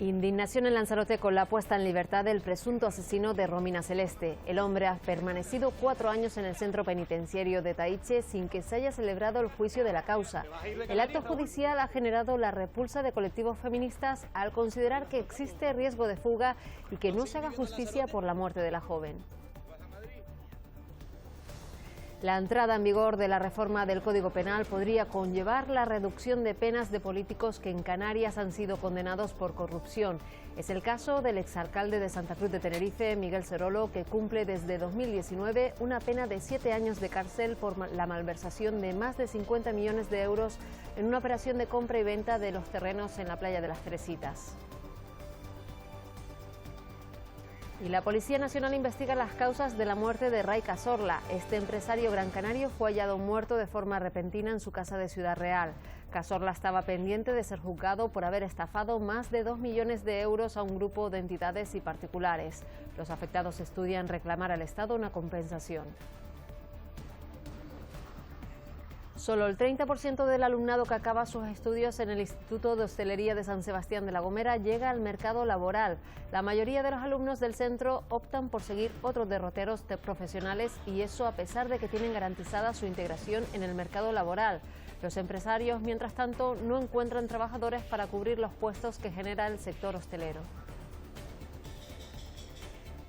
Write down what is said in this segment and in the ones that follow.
Indignación en Lanzarote con la puesta en libertad del presunto asesino de Romina Celeste. El hombre ha permanecido 4 años en el centro penitenciario de Taiche sin que se haya celebrado el juicio de la causa. El acto judicial ha generado la repulsa de colectivos feministas al considerar que existe riesgo de fuga y que no se haga justicia por la muerte de la joven. La entrada en vigor de la reforma del Código Penal podría conllevar la reducción de penas de políticos que en Canarias han sido condenados por corrupción. Es el caso del exalcalde de Santa Cruz de Tenerife, Miguel Serolo, que cumple desde 2019 una pena de 7 años de cárcel por la malversación de más de 50 millones de euros en una operación de compra y venta de los terrenos en la playa de las Teresitas. Y la Policía Nacional investiga las causas de la muerte de Ray Cazorla. Este empresario gran canario fue hallado muerto de forma repentina en su casa de Ciudad Real. Cazorla estaba pendiente de ser juzgado por haber estafado más de 2 millones de euros a un grupo de entidades y particulares. Los afectados estudian reclamar al Estado una compensación. Solo el 30% del alumnado que acaba sus estudios en el Instituto de Hostelería de San Sebastián de la Gomera llega al mercado laboral. La mayoría de los alumnos del centro optan por seguir otros derroteros profesionales y eso a pesar de que tienen garantizada su integración en el mercado laboral. Los empresarios, mientras tanto, no encuentran trabajadores para cubrir los puestos que genera el sector hostelero.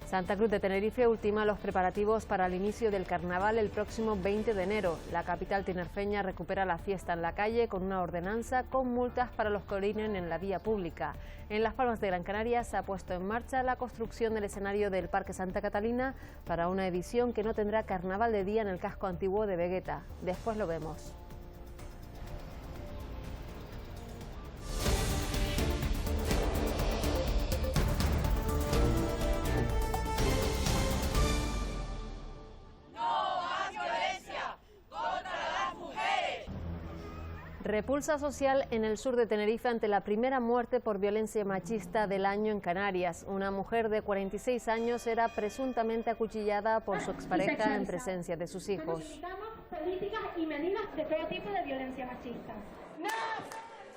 Santa Cruz de Tenerife ultima los preparativos para el inicio del carnaval el próximo 20 de enero. La capital tinerfeña recupera la fiesta en la calle con una ordenanza con multas para los que orinen en la vía pública. En Las Palmas de Gran Canaria se ha puesto en marcha la construcción del escenario del Parque Santa Catalina para una edición que no tendrá carnaval de día en el casco antiguo de Vegueta. Después lo vemos. Repulsa social en el sur de Tenerife ante la primera muerte por violencia machista del año en Canarias. Una mujer de 46 años era presuntamente acuchillada por su expareja en presencia de sus hijos. Necesitamos políticas y medidas de todo tipo de violencia machista.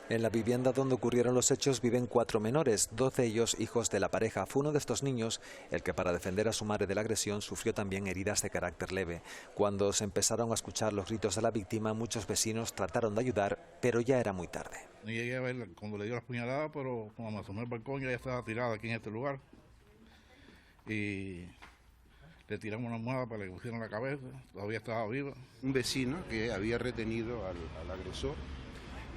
En la vivienda donde ocurrieron los hechos viven 4 menores, 2 de ellos hijos de la pareja. Fue uno de estos niños el que para defender a su madre de la agresión sufrió también heridas de carácter leve. Cuando se empezaron a escuchar los gritos de la víctima, muchos vecinos trataron de ayudar, pero ya era muy tarde. No llegué a ver cuando le dio la puñalada, pero cuando me asomé al balcón ya estaba tirada aquí en este lugar. Y le tiramos una almohada para que le pusieran la cabeza, todavía estaba viva. Un vecino que había retenido al agresor.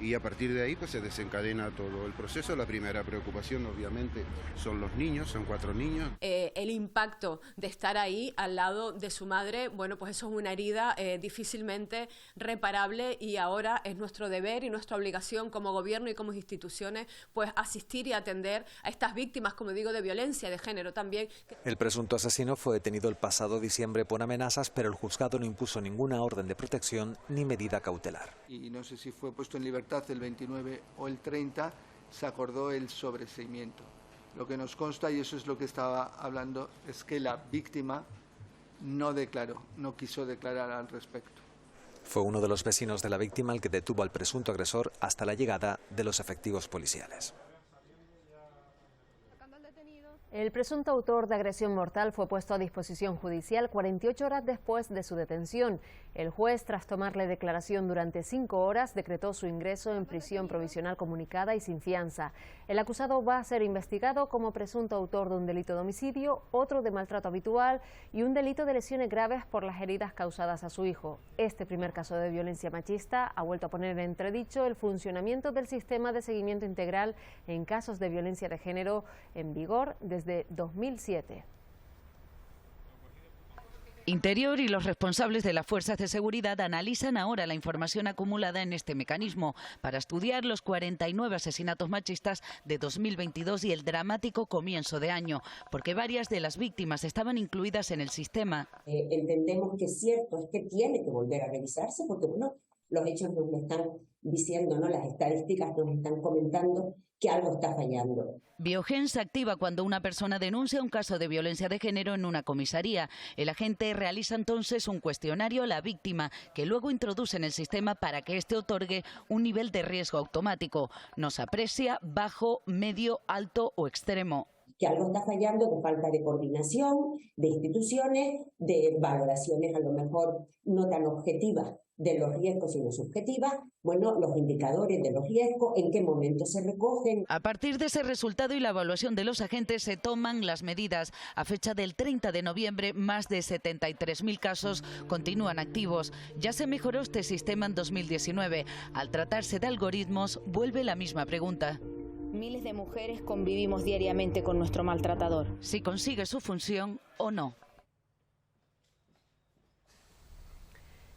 Y a partir de ahí pues se desencadena todo el proceso. La primera preocupación obviamente son los niños, son 4 niños. El impacto de estar ahí al lado de su madre, bueno, pues eso es una herida difícilmente reparable y ahora es nuestro deber y nuestra obligación como gobierno y como instituciones pues asistir y atender a estas víctimas, como digo, de violencia de género también. El presunto asesino fue detenido el pasado diciembre por amenazas, pero el juzgado no impuso ninguna orden de protección ni medida cautelar. Y no sé si fue puesto en libertad el 29 o el 30, se acordó el sobreseimiento. Lo que nos consta, y eso es lo que estaba hablando, es que la víctima no declaró, no quiso declarar al respecto. Fue uno de los vecinos de la víctima el que detuvo al presunto agresor hasta la llegada de los efectivos policiales. El presunto autor de agresión mortal fue puesto a disposición judicial 48 horas después de su detención. El juez, tras tomarle declaración durante 5 horas, decretó su ingreso en prisión provisional comunicada y sin fianza. El acusado va a ser investigado como presunto autor de un delito de homicidio, otro de maltrato habitual y un delito de lesiones graves por las heridas causadas a su hijo. Este primer caso de violencia machista ha vuelto a poner en entredicho el funcionamiento del sistema de seguimiento integral en casos de violencia de género en vigor desde 2007. Interior y los responsables de las fuerzas de seguridad analizan ahora la información acumulada en este mecanismo para estudiar los 49 asesinatos machistas de 2022 y el dramático comienzo de año, porque varias de las víctimas estaban incluidas en el sistema. Entendemos que es cierto, es que tiene que volver a revisarse porque bueno, los hechos no están diciéndonos, las estadísticas nos están comentando que algo está fallando. Biogen se activa cuando una persona denuncia un caso de violencia de género en una comisaría. El agente realiza entonces un cuestionario a la víctima que luego introduce en el sistema para que éste otorgue un nivel de riesgo automático. Nos aprecia bajo, medio, alto o extremo. Que algo está fallando, de falta de coordinación, de instituciones, de valoraciones a lo mejor no tan objetivas de los riesgos sino subjetivas, bueno, los indicadores de los riesgos, en qué momento se recogen. A partir de ese resultado y la evaluación de los agentes se toman las medidas. A fecha del 30 de noviembre, más de 73.000 casos continúan activos. Ya se mejoró este sistema en 2019. Al tratarse de algoritmos, vuelve la misma pregunta. Miles de mujeres convivimos diariamente con nuestro maltratador. Si consigue su función o no.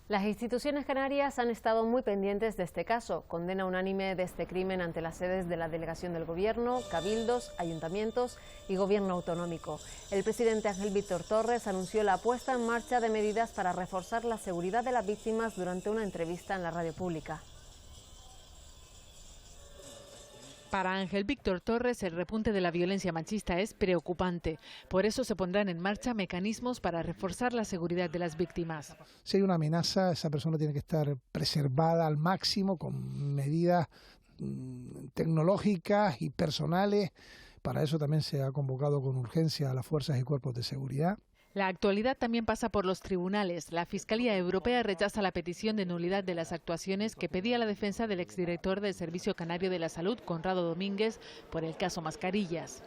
Las instituciones canarias han estado muy pendientes de este caso. Condena unánime de este crimen ante las sedes de la delegación del Gobierno, cabildos, ayuntamientos y Gobierno autonómico. El presidente Ángel Víctor Torres anunció la puesta en marcha de medidas para reforzar la seguridad de las víctimas durante una entrevista en la radio pública. Para Ángel Víctor Torres, el repunte de la violencia machista es preocupante. Por eso se pondrán en marcha mecanismos para reforzar la seguridad de las víctimas. Si hay una amenaza, esa persona tiene que estar preservada al máximo con medidas tecnológicas y personales. Para eso también se ha convocado con urgencia a las fuerzas y cuerpos de seguridad. La actualidad también pasa por los tribunales. La Fiscalía Europea rechaza la petición de nulidad de las actuaciones que pedía la defensa del exdirector del Servicio Canario de la Salud, Conrado Domínguez, por el caso Mascarillas.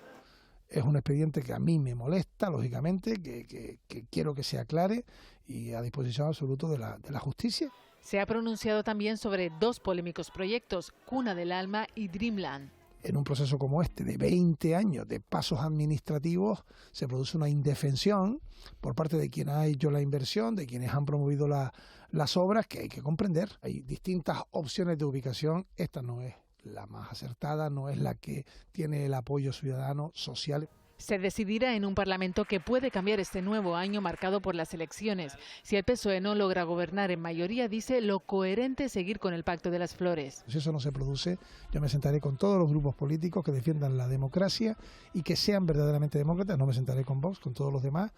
Es un expediente que a mí me molesta, lógicamente, que quiero que se aclare y a disposición absoluta de la justicia. Se ha pronunciado también sobre dos polémicos proyectos, Cuna del Alma y Dreamland. En un proceso como este, de 20 años de pasos administrativos, se produce una indefensión por parte de quien ha hecho la inversión, de quienes han promovido las obras, que hay que comprender. Hay distintas opciones de ubicación, esta no es la más acertada, no es la que tiene el apoyo ciudadano social. Se decidirá en un Parlamento que puede cambiar este nuevo año marcado por las elecciones. Si el PSOE no logra gobernar en mayoría, dice lo coherente es seguir con el Pacto de las Flores. Si eso no se produce, yo me sentaré con todos los grupos políticos que defiendan la democracia y que sean verdaderamente demócratas. No me sentaré con Vox, con todos los demás.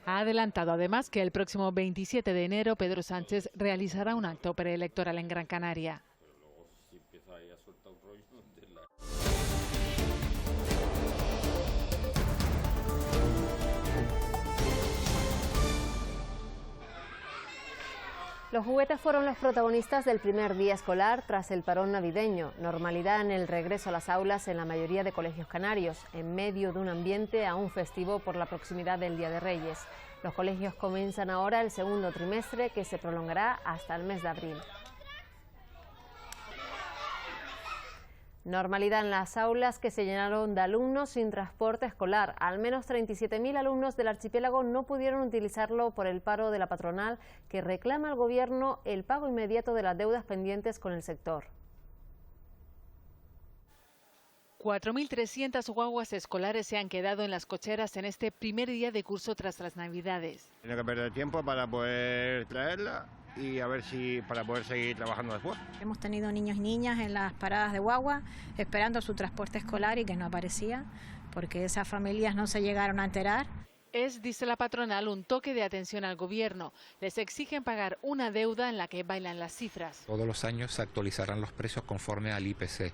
Ha adelantado además que el próximo 27 de enero Pedro Sánchez realizará un acto preelectoral en Gran Canaria. Los juguetes fueron los protagonistas del primer día escolar tras el parón navideño. Normalidad en el regreso a las aulas en la mayoría de colegios canarios, en medio de un ambiente aún festivo por la proximidad del Día de Reyes. Los colegios comienzan ahora el segundo trimestre, que se prolongará hasta el mes de abril. Normalidad en las aulas, que se llenaron de alumnos sin transporte escolar. Al menos 37.000 alumnos del archipiélago no pudieron utilizarlo por el paro de la patronal, que reclama al Gobierno el pago inmediato de las deudas pendientes con el sector. 4.300 guaguas escolares se han quedado en las cocheras en este primer día de curso tras las Navidades. Tiene que perder tiempo para poder traerla y a ver si para poder seguir trabajando después. Hemos tenido niños y niñas en las paradas de guagua esperando su transporte escolar y que no aparecía porque esas familias no se llegaron a enterar. Es, dice la patronal, un toque de atención al Gobierno. Les exigen pagar una deuda en la que bailan las cifras. Todos los años se actualizarán los precios conforme al IPC.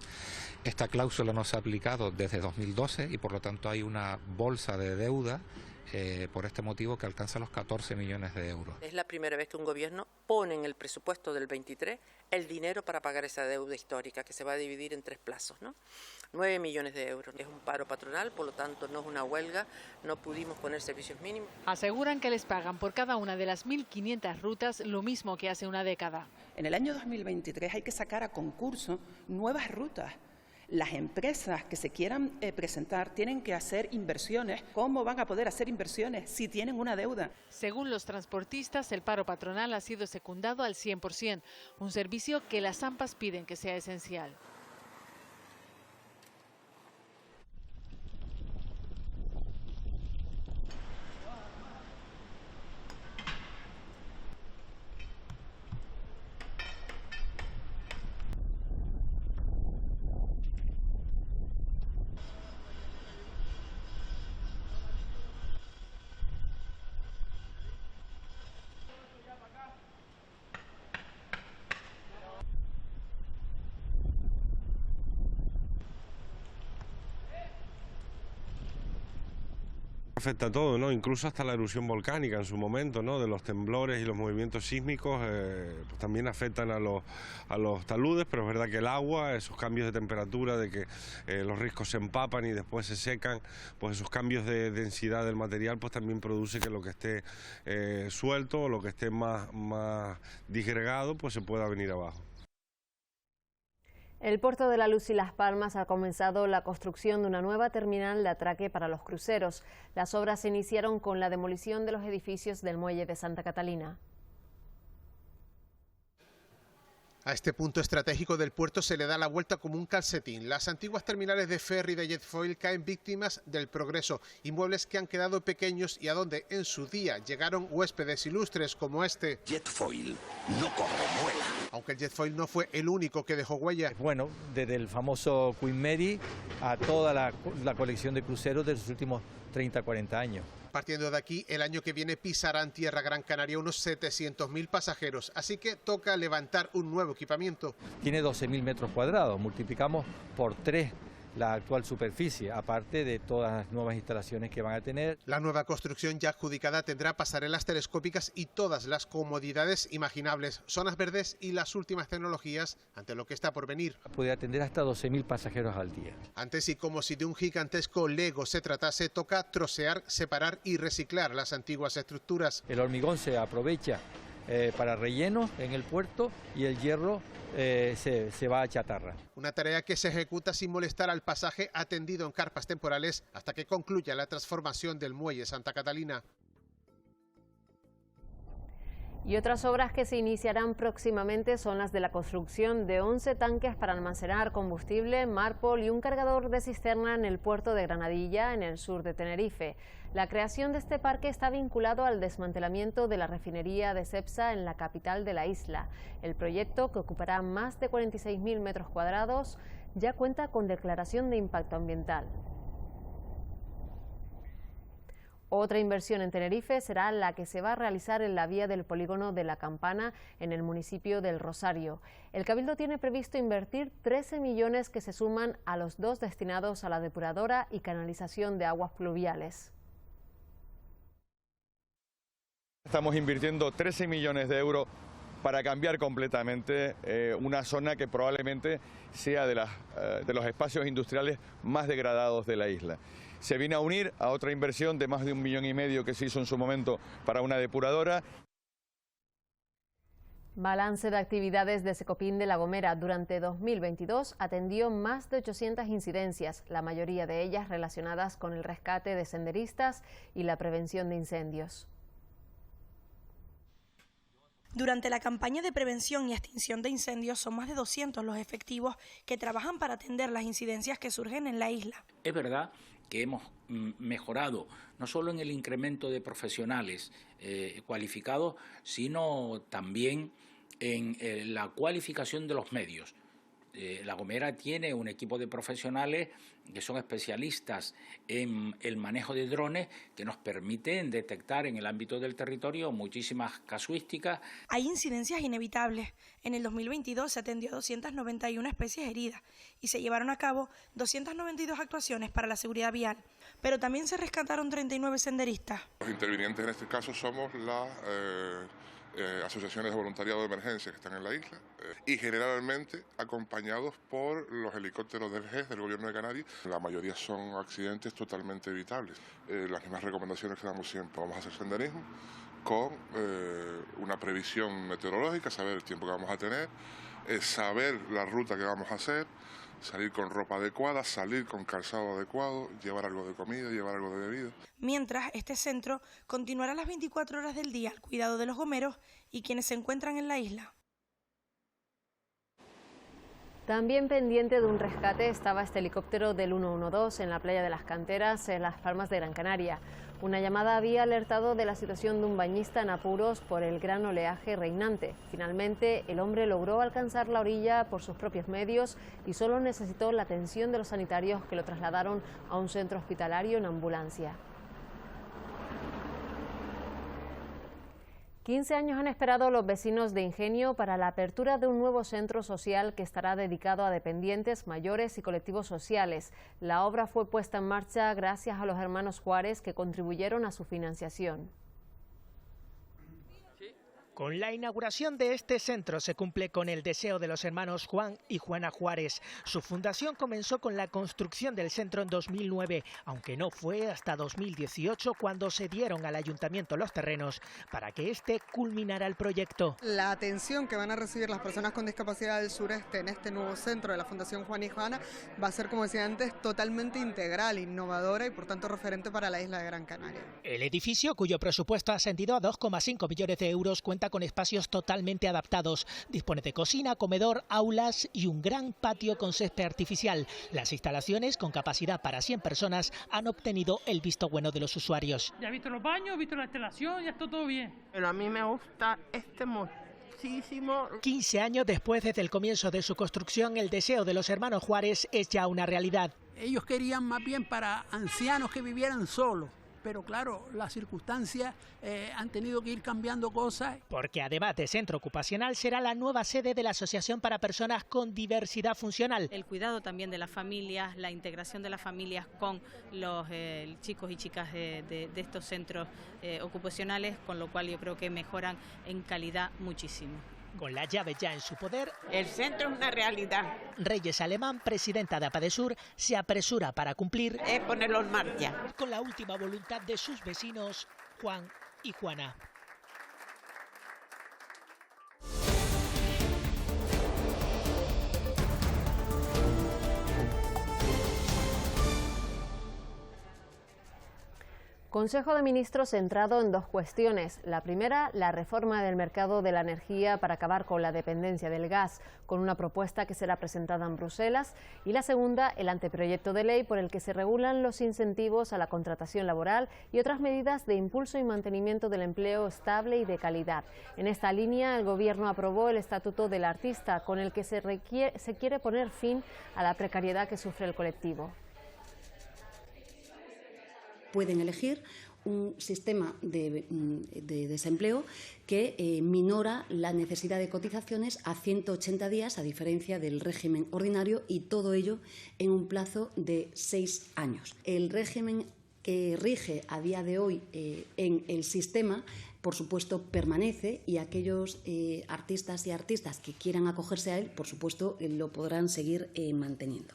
Esta cláusula no se ha aplicado desde 2012 y por lo tanto hay una bolsa de deuda por este motivo que alcanza los 14 millones de euros. Es la primera vez que un gobierno pone en el presupuesto del 23 el dinero para pagar esa deuda histórica que se va a dividir en 3 plazos, ¿no? 9 millones de euros. Es un paro patronal, por lo tanto no es una huelga, no pudimos poner servicios mínimos. Aseguran que les pagan por cada una de las 1.500 rutas lo mismo que hace una década. En el año 2023 hay que sacar a concurso nuevas rutas. Las empresas que se quieran presentar tienen que hacer inversiones. ¿Cómo van a poder hacer inversiones si tienen una deuda? Según los transportistas, el paro patronal ha sido secundado al 100%, un servicio que las AMPAs piden que sea esencial. Afecta a todo, ¿no? Incluso hasta la erupción volcánica en su momento, ¿no? De los temblores y los movimientos sísmicos pues también afectan a los taludes, pero es verdad que el agua, esos cambios de temperatura, de que los riscos se empapan y después se secan, pues esos cambios de densidad del material pues también produce que lo que esté suelto o lo que esté más disgregado pues se pueda venir abajo. El Puerto de la Luz y Las Palmas ha comenzado la construcción de una nueva terminal de atraque para los cruceros. Las obras se iniciaron con la demolición de los edificios del muelle de Santa Catalina. A este punto estratégico del puerto se le da la vuelta como un calcetín. Las antiguas terminales de ferry de Jetfoil caen víctimas del progreso, inmuebles que han quedado pequeños y a donde en su día llegaron huéspedes ilustres como este. Jetfoil no corre, vuela. Aunque el Jetfoil no fue el único que dejó huella. Bueno, desde el famoso Queen Mary a toda la colección de cruceros de los últimos 30-40 años. Partiendo de aquí, el año que viene pisarán tierra Gran Canaria unos 700.000 pasajeros, así que toca levantar un nuevo equipamiento. Tiene 12.000 metros cuadrados, multiplicamos por 3 la actual superficie, aparte de todas las nuevas instalaciones que van a tener. La nueva construcción ya adjudicada tendrá pasarelas telescópicas y todas las comodidades imaginables, zonas verdes y las últimas tecnologías ante lo que está por venir. Puede atender hasta 12.000 pasajeros al día. Antes, y como si de un gigantesco Lego se tratase, toca trocear, separar y reciclar las antiguas estructuras. El hormigón se aprovecha para relleno en el puerto y el hierro se va a chatarra. Una tarea que se ejecuta sin molestar al pasaje atendido en carpas temporales hasta que concluya la transformación del muelle Santa Catalina. Y otras obras que se iniciarán próximamente son las de la construcción de 11 tanques para almacenar combustible, mármol y un cargador de cisterna en el puerto de Granadilla, en el sur de Tenerife. La creación de este parque está vinculado al desmantelamiento de la refinería de Cepsa en la capital de la isla. El proyecto, que ocupará más de 46.000 metros cuadrados, ya cuenta con declaración de impacto ambiental. Otra inversión en Tenerife será la que se va a realizar en la vía del polígono de La Campana, en el municipio del Rosario. El Cabildo tiene previsto invertir 13 millones que se suman a los 2 destinados a la depuradora y canalización de aguas pluviales. Estamos invirtiendo 13 millones de euros para cambiar completamente una zona que probablemente sea de los espacios industriales más degradados de la isla. Se viene a unir a otra inversión de más de 1,5 millones que se hizo en su momento para una depuradora. Balance de actividades de Secopin de La Gomera. Durante 2022 atendió más de 800 incidencias, la mayoría de ellas relacionadas con el rescate de senderistas y la prevención de incendios. Durante la campaña de prevención y extinción de incendios son más de 200 los efectivos que trabajan para atender las incidencias que surgen en la isla. Es verdad que hemos mejorado no solo en el incremento de profesionales cualificados, sino también en la cualificación de los medios. La Gomera tiene un equipo de profesionales que son especialistas en el manejo de drones que nos permiten detectar en el ámbito del territorio muchísimas casuísticas. Hay incidencias inevitables. En el 2022 se atendió a 291 especies heridas y se llevaron a cabo 292 actuaciones para la seguridad vial, pero también se rescataron 39 senderistas. Los intervinientes en este caso somos las asociaciones de voluntariado de emergencia que están en la isla y generalmente acompañados por los helicópteros del GES, del Gobierno de Canarias. La mayoría son accidentes totalmente evitables. Las mismas recomendaciones que damos siempre: vamos a hacer senderismo con una previsión meteorológica, saber el tiempo que vamos a tener, saber la ruta que vamos a hacer, salir con ropa adecuada, salir con calzado adecuado, llevar algo de comida, llevar algo de bebida. Mientras, este centro continuará las 24 horas del día al cuidado de los gomeros y quienes se encuentran en la isla. También pendiente de un rescate estaba este helicóptero del 112 en la playa de las Canteras, en Las Palmas de Gran Canaria. Una llamada había alertado de la situación de un bañista en apuros por el gran oleaje reinante. Finalmente, el hombre logró alcanzar la orilla por sus propios medios y solo necesitó la atención de los sanitarios, que lo trasladaron a un centro hospitalario en ambulancia. 15 años han esperado los vecinos de Ingenio para la apertura de un nuevo centro social que estará dedicado a dependientes, mayores y colectivos sociales. La obra fue puesta en marcha gracias a los hermanos Juárez, que contribuyeron a su financiación. Con la inauguración de este centro se cumple con el deseo de los hermanos Juan y Juana Juárez. Su fundación comenzó con la construcción del centro en 2009, aunque no fue hasta 2018 cuando se dieron al ayuntamiento los terrenos para que este culminara el proyecto. La atención que van a recibir las personas con discapacidad del sureste en este nuevo centro de la Fundación Juan y Juana va a ser, como decía antes, totalmente integral, innovadora y por tanto referente para la isla de Gran Canaria. El edificio, cuyo presupuesto ha ascendido a 2,5 millones de euros, cuenta con espacios totalmente adaptados. Dispone de cocina, comedor, aulas y un gran patio con césped artificial. Las instalaciones, con capacidad para 100 personas, han obtenido el visto bueno de los usuarios. Ya he visto los baños, he visto la instalación, ya está todo bien. Pero a mí me gusta este muchísimo. 15 años después, desde el comienzo de su construcción, el deseo de los hermanos Juárez es ya una realidad. Ellos querían más bien para ancianos que vivieran solos. Pero claro, las circunstancias han tenido que ir cambiando cosas. Porque además de centro ocupacional, será la nueva sede de la Asociación para Personas con Diversidad Funcional. El cuidado también de las familias, la integración de las familias con los chicos y chicas de estos centros ocupacionales, con lo cual yo creo que mejoran en calidad muchísimo. Con la llave ya en su poder, el centro es una realidad. Reyes Alemán, presidenta de APADESUR, se apresura para cumplir ponerlo en marcha. Con la última voluntad de sus vecinos, Juan y Juana. Consejo de Ministros centrado en dos cuestiones. La primera, la reforma del mercado de la energía para acabar con la dependencia del gas, con una propuesta que será presentada en Bruselas. Y la segunda, el anteproyecto de ley por el que se regulan los incentivos a la contratación laboral y otras medidas de impulso y mantenimiento del empleo estable y de calidad. En esta línea, el Gobierno aprobó el Estatuto del Artista, con el que se quiere poner fin a la precariedad que sufre el colectivo. Pueden elegir un sistema de desempleo que minora la necesidad de cotizaciones a 180 días, a diferencia del régimen ordinario, y todo ello en un plazo de 6 años. El régimen que rige a día de hoy en el sistema, por supuesto, permanece, y aquellos artistas y artistas que quieran acogerse a él, por supuesto, lo podrán seguir manteniendo.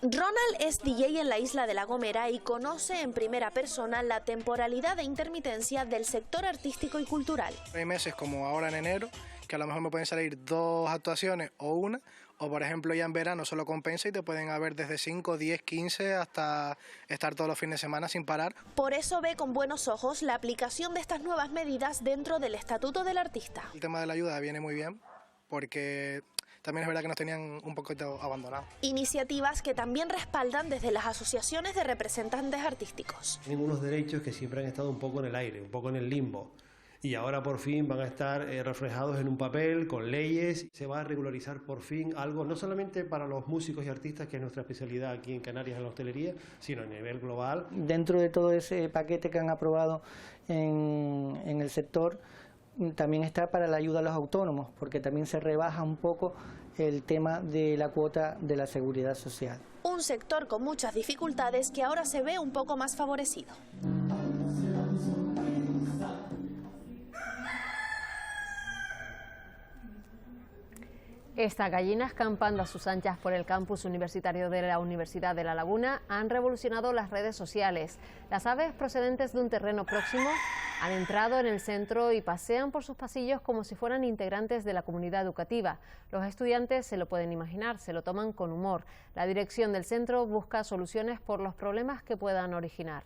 Ronald es DJ en la isla de La Gomera y conoce en primera persona la temporalidad e intermitencia del sector artístico y cultural. Hay meses como ahora en enero, que a lo mejor me pueden salir 2 actuaciones o una, o por ejemplo ya en verano solo compensa y te pueden haber desde 5, 10, 15 hasta estar todos los fines de semana sin parar. Por eso ve con buenos ojos la aplicación de estas nuevas medidas dentro del Estatuto del Artista. El tema de la ayuda viene muy bien porque también es verdad que nos tenían un poquito abandonados. Iniciativas que también respaldan desde las asociaciones de representantes artísticos. Tienen unos derechos que siempre han estado un poco en el aire, un poco en el limbo. Y ahora por fin van a estar reflejados en un papel, con leyes. Se va a regularizar por fin algo, no solamente para los músicos y artistas, que es nuestra especialidad aquí en Canarias en la hostelería, sino a nivel global. Dentro de todo ese paquete que han aprobado en el sector, también está para la ayuda a los autónomos, porque también se rebaja un poco el tema de la cuota de la seguridad social. Un sector con muchas dificultades que ahora se ve un poco más favorecido. Estas gallinas campando a sus anchas por el campus universitario de la Universidad de La Laguna han revolucionado las redes sociales. Las aves procedentes de un terreno próximo han entrado en el centro y pasean por sus pasillos como si fueran integrantes de la comunidad educativa. Los estudiantes se lo pueden imaginar, se lo toman con humor. La dirección del centro busca soluciones por los problemas que puedan originar.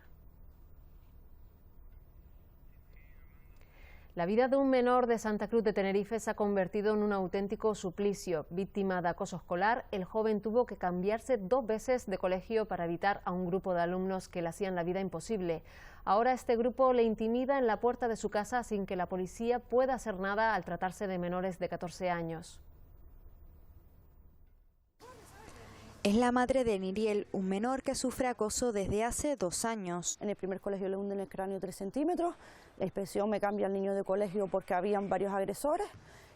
La vida de un menor de Santa Cruz de Tenerife se ha convertido en un auténtico suplicio. Víctima de acoso escolar, el joven tuvo que cambiarse 2 veces de colegio para evitar a un grupo de alumnos que le hacían la vida imposible. Ahora este grupo le intimida en la puerta de su casa sin que la policía pueda hacer nada al tratarse de menores de 14 años. Es la madre de Niriel, un menor que sufre acoso desde hace 2 años. En el primer colegio le hunden el cráneo 3 centímetros, la inspección me cambia al niño de colegio porque habían varios agresores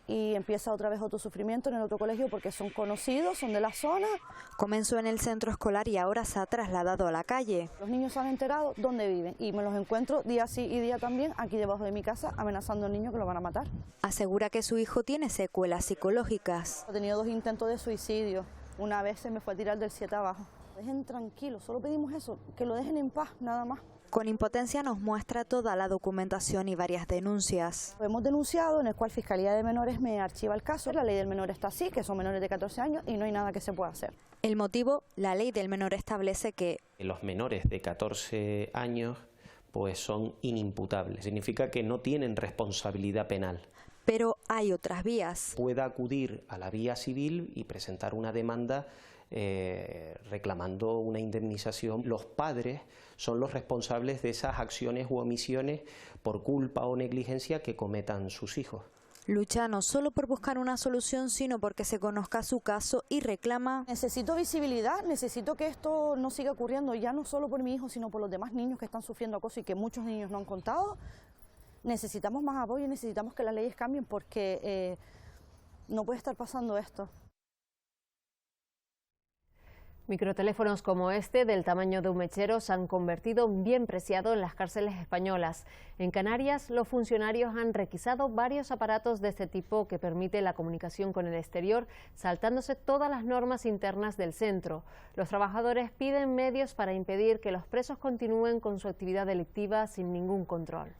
y empieza otra vez otro sufrimiento en el otro colegio porque son conocidos, son de la zona. Comenzó en el centro escolar y ahora se ha trasladado a la calle. Los niños se han enterado dónde viven y me los encuentro día sí y día también aquí debajo de mi casa amenazando al niño que lo van a matar. Asegura que su hijo tiene secuelas psicológicas. Ha tenido 2 intentos de suicidio. Una vez se me fue a tirar del 7 abajo. Dejen tranquilo, solo pedimos eso, que lo dejen en paz, nada más. Con impotencia nos muestra toda la documentación y varias denuncias. Lo hemos denunciado, en el cual Fiscalía de Menores me archiva el caso. La ley del menor está así, que son menores de 14 años y no hay nada que se pueda hacer. El motivo, la ley del menor establece que los menores de 14 años pues son inimputables. Significa que no tienen responsabilidad penal. Pero hay otras vías. Pueda acudir a la vía civil y presentar una demanda reclamando una indemnización. Los padres son los responsables de esas acciones u omisiones por culpa o negligencia que cometan sus hijos. Lucha no solo por buscar una solución, sino porque se conozca su caso y reclama: necesito visibilidad, necesito que esto no siga ocurriendo, ya no solo por mi hijo, sino por los demás niños que están sufriendo acoso y que muchos niños no han contado. Necesitamos más apoyo y necesitamos que las leyes cambien porque no puede estar pasando esto. Microteléfonos como este, del tamaño de un mechero, se han convertido bien preciado en las cárceles españolas. En Canarias, los funcionarios han requisado varios aparatos de este tipo que permite la comunicación con el exterior, saltándose todas las normas internas del centro. Los trabajadores piden medios para impedir que los presos continúen con su actividad delictiva sin ningún control.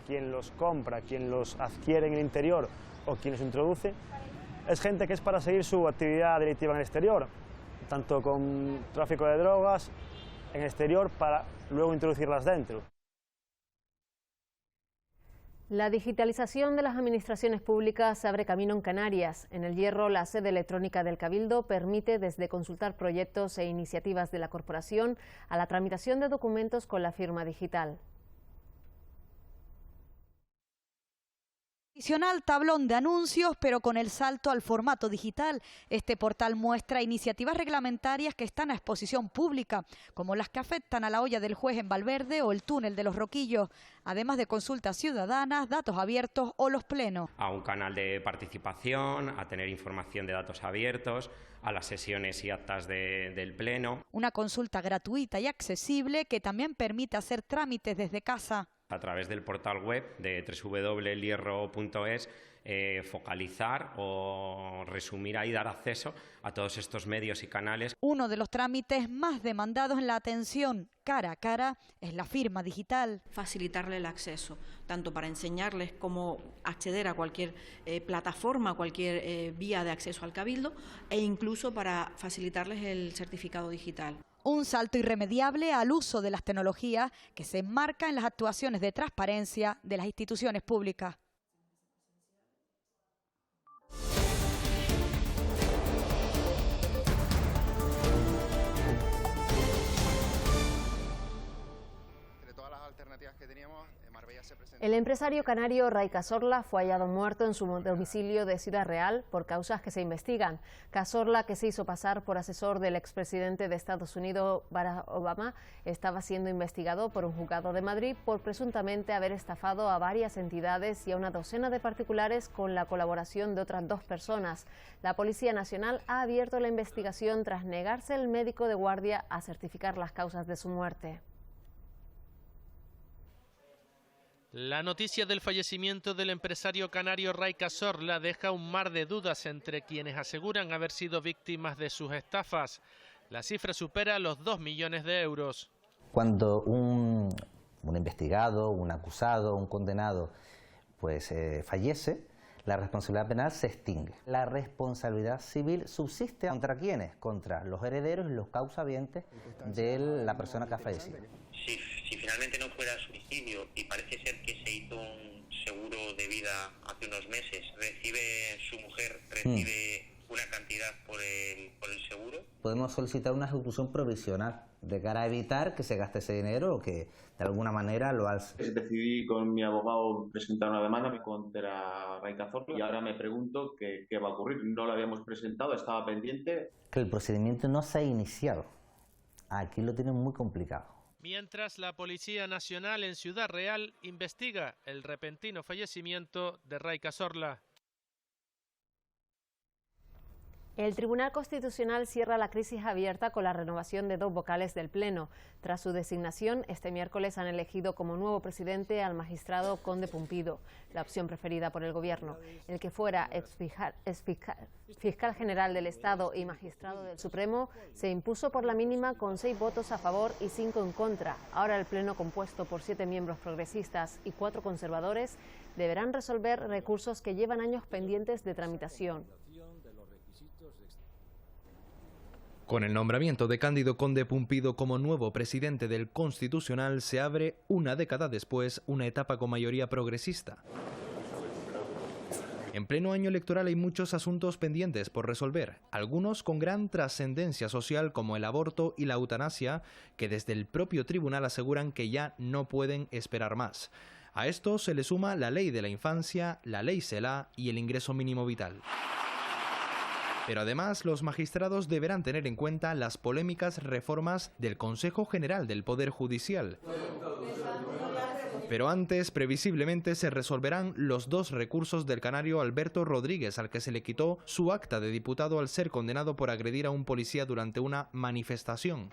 Quien los compra, quien los adquiere en el interior o quien los introduce, es gente que es para seguir su actividad delictiva en el exterior, tanto con tráfico de drogas en el exterior para luego introducirlas dentro. La digitalización de las administraciones públicas abre camino en Canarias. En El Hierro, la sede electrónica del Cabildo permite desde consultar proyectos e iniciativas de la corporación a la tramitación de documentos con la firma digital. Tradicional tablón de anuncios, pero con el salto al formato digital. Este portal muestra iniciativas reglamentarias que están a exposición pública, como las que afectan a la olla del juez en Valverde o el túnel de los Roquillos, además de consultas ciudadanas, datos abiertos o los plenos. A un canal de participación, a tener información de datos abiertos, a las sesiones y actas del pleno. Una consulta gratuita y accesible que también permite hacer trámites desde casa. A través del portal web de www.elhierro.es, focalizar o resumir ahí, dar acceso a todos estos medios y canales. Uno de los trámites más demandados en la atención cara a cara es la firma digital. Facilitarle el acceso, tanto para enseñarles cómo acceder a cualquier plataforma, cualquier vía de acceso al Cabildo, e incluso para facilitarles el certificado digital. Un salto irremediable al uso de las tecnologías que se enmarca en las actuaciones de transparencia de las instituciones públicas. El empresario canario Ray Cazorla fue hallado muerto en su domicilio de Ciudad Real por causas que se investigan. Cazorla, que se hizo pasar por asesor del expresidente de Estados Unidos, Barack Obama, estaba siendo investigado por un juzgado de Madrid por presuntamente haber estafado a varias entidades y a una docena de particulares con la colaboración de otras 2 personas. La Policía Nacional ha abierto la investigación tras negarse el médico de guardia a certificar las causas de su muerte. La noticia del fallecimiento del empresario canario Ray Cazorla deja un mar de dudas entre quienes aseguran haber sido víctimas de sus estafas. La cifra supera los 2 millones de euros. Cuando un investigado, un acusado, un condenado pues fallece, la responsabilidad penal se extingue. La responsabilidad civil subsiste ¿contra quiénes? Contra los herederos y los causavientes de la persona que ha fallecido. Si finalmente no fuera suicidio y parece ser que se hizo un seguro de vida hace unos meses, su mujer recibe una cantidad por el seguro. Podemos solicitar una ejecución provisional de cara a evitar que se gaste ese dinero o que de alguna manera lo alce. Decidí con mi abogado presentar una demanda contra Ray Cazorla y ahora me pregunto qué va a ocurrir. No la habíamos presentado, estaba pendiente. Que el procedimiento no se ha iniciado. Aquí lo tienen muy complicado. Mientras la Policía Nacional en Ciudad Real investiga el repentino fallecimiento de Ray Cazorla. El Tribunal Constitucional cierra la crisis abierta con la renovación de 2 vocales del Pleno. Tras su designación, este miércoles han elegido como nuevo presidente al magistrado Conde Pumpido, la opción preferida por el Gobierno. El que fuera fiscal general del Estado y magistrado del Supremo se impuso por la mínima con 6 votos a favor y 5 en contra. Ahora el Pleno, compuesto por 7 miembros progresistas y 4 conservadores, deberán resolver recursos que llevan años pendientes de tramitación. Con el nombramiento de Cándido Conde Pumpido como nuevo presidente del Constitucional se abre, una década después, una etapa con mayoría progresista. En pleno año electoral hay muchos asuntos pendientes por resolver, algunos con gran trascendencia social como el aborto y la eutanasia, que desde el propio tribunal aseguran que ya no pueden esperar más. A esto se le suma la ley de la infancia, la ley Celaá y el ingreso mínimo vital. Pero además los magistrados deberán tener en cuenta las polémicas reformas del Consejo General del Poder Judicial. Pero antes, previsiblemente, se resolverán los 2 recursos del canario Alberto Rodríguez, al que se le quitó su acta de diputado al ser condenado por agredir a un policía durante una manifestación.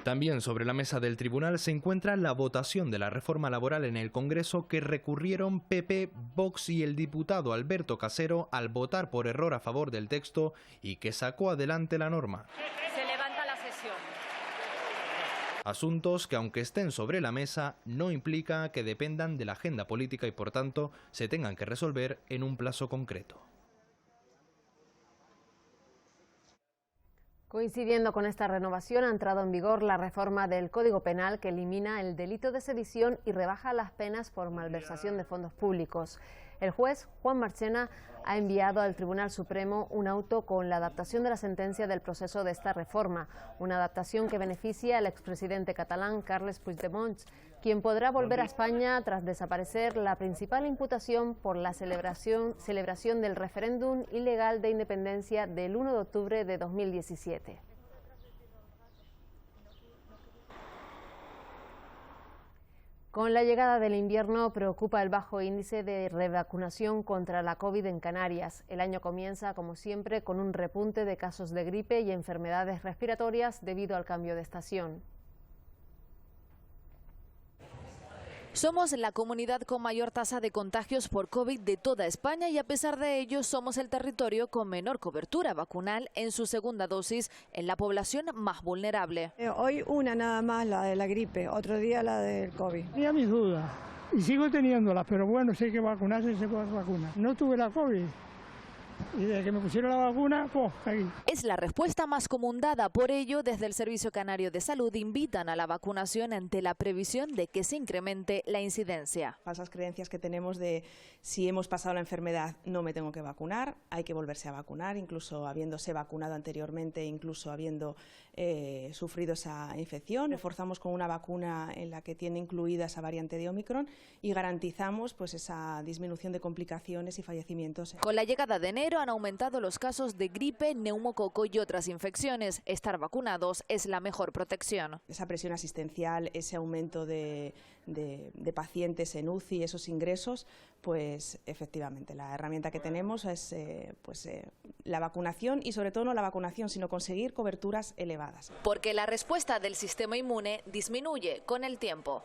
También sobre la mesa del tribunal se encuentra la votación de la reforma laboral en el Congreso que recurrieron PP, Vox y el diputado Alberto Casero al votar por error a favor del texto y que sacó adelante la norma. Se levanta la sesión. Asuntos que, aunque estén sobre la mesa, no implica que dependan de la agenda política y por tanto se tengan que resolver en un plazo concreto. Coincidiendo con esta renovación, ha entrado en vigor la reforma del Código Penal que elimina el delito de sedición y rebaja las penas por malversación de fondos públicos. El juez Juan Marchena ha enviado al Tribunal Supremo un auto con la adaptación de la sentencia del proceso de esta reforma, una adaptación que beneficia al expresidente catalán Carles Puigdemont, quien podrá volver a España tras desaparecer la principal imputación por la celebración del referéndum ilegal de independencia del 1 de octubre de 2017. Con la llegada del invierno preocupa el bajo índice de revacunación contra la COVID en Canarias. El año comienza, como siempre, con un repunte de casos de gripe y enfermedades respiratorias debido al cambio de estación. Somos la comunidad con mayor tasa de contagios por COVID de toda España y a pesar de ello somos el territorio con menor cobertura vacunal en su segunda dosis en la población más vulnerable. Hoy una nada más, la de la gripe, otro día la del COVID. Tenía mis dudas y sigo teniéndolas, pero bueno, sí que vacunarse y se puede vacunar. No tuve la COVID. Y desde que me pusieron la vacuna, pues ahí. Es la respuesta más común dada, por ello desde el Servicio Canario de Salud invitan a la vacunación ante la previsión de que se incremente la incidencia. Falsas creencias que tenemos de si hemos pasado la enfermedad no me tengo que vacunar, hay que volverse a vacunar, incluso habiéndose vacunado anteriormente, incluso habiendo sufrido esa infección. Reforzamos con una vacuna en la que tiene incluida esa variante de Omicron y garantizamos pues esa disminución de complicaciones y fallecimientos. Con la llegada de enero han aumentado los casos de gripe, neumococo y otras infecciones. Estar vacunados es la mejor protección. Esa presión asistencial, ese aumento de pacientes en UCI, esos ingresos, pues efectivamente la herramienta que tenemos es la vacunación y sobre todo no la vacunación, sino conseguir coberturas elevadas. Porque la respuesta del sistema inmune disminuye con el tiempo.